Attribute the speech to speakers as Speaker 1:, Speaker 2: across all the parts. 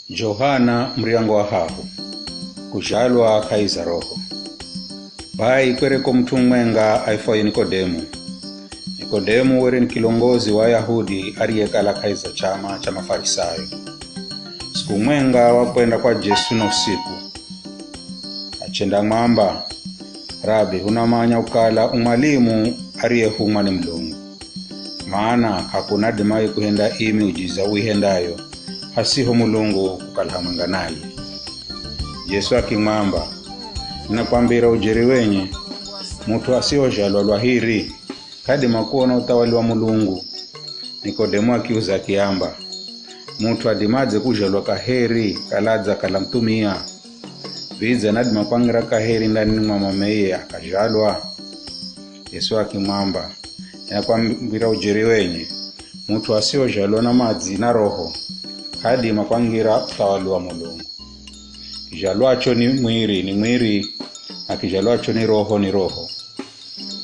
Speaker 1: Johana mriango wa hahu kujalwa kaiza roho bai kwereko mtu mwenga aifoye Nikodemu. Nikodemu weri ni kilongozi wa Yahudi aliyekala kaiza chama cha Mafarisayo. Siku mwenga wakwenda kwa Jesu na usiku achenda ng'amba, Rabi, unamanya ukala umwalimu aliyehumwa ni Mlungu, maana hakuna dimai kuhenda imi ujiza uihendayo hasiho Mulungu kukala mwenga naye. Yesu akimwamba, ninakwambira ujeri wenye mtu asiojalwa lwahiri kadima kuona utawali wa Mulungu. Nikodemu akiuza akiamba, mtu adimaze kujalwa kaheri kaladza kalamtumia vize nadima kwangira kaheri ndani mwa mameye akajalwa. Yesu akimwamba, ninakwambira ujeri wenye mtu asiojalwa na madzi na roho kadima kwangira utawali wa Mulungu. Kijalwacho ni mwiri, na kijalwacho ni roho.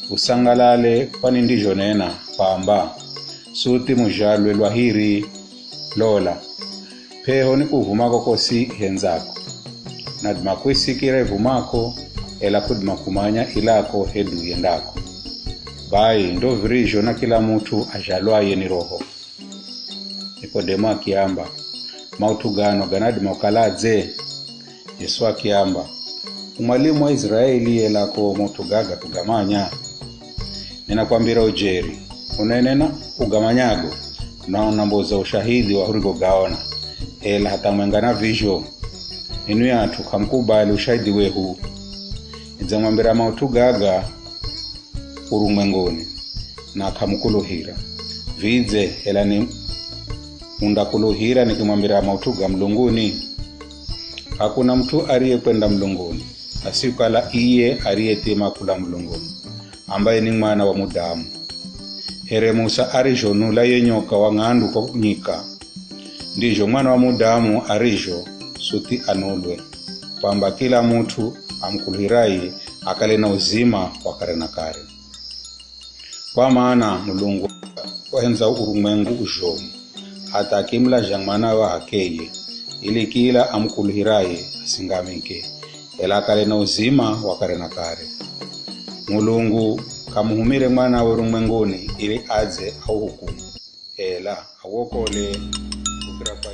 Speaker 1: Usangalale kwani ndijo nena pamba, suti mujalwe lwahiri lola. Peho ni kuvumako kosi henzako, nadima kwisikira vumako ela kudima kumanya ilako hedu yendako. Bai ndo virijo na kila mtu ajalwaye ni roho. Nikodemu akiamba, mautu gano ganadima ukaladze? Yesu akiamba, umwalimu wa Israeli elako mautu gaga kugamanya. Ninakwambira ujeri, unenena ugamanyago unaona mboza ushahidi wa hurigo gaona ela hata mwengana vijo inu yatu kamkubali ushahidi wehu. Nizamwambira mautu gaga urumwengoni na kamukuluhira vize ela ni undakuluhira nikimwambira mautu ga Mlunguni. Hakuna mtu aliyekwenda Mlunguni asikala iye aliyetima kula Mlunguni, ambaye ni mwana wa Mudamu. Here Musa arijo nula yenyoka wa ng'andu kwa nyika, ndijo mwana wa Mudamu arijo suti anulwe, kwamba kila mtu amkuluhirai akale na uzima wa kare na kare. Kwa maana Mulungu wahenza urumwengu ujomu hata akimla jangmana wa hakeye, ili kila amkuluhirai asingamike ela kale na uzima wa kare na kare. Mulungu kamuhumire mwana wa urumwenguni ili aze au hukumu ela awokole kukira kwa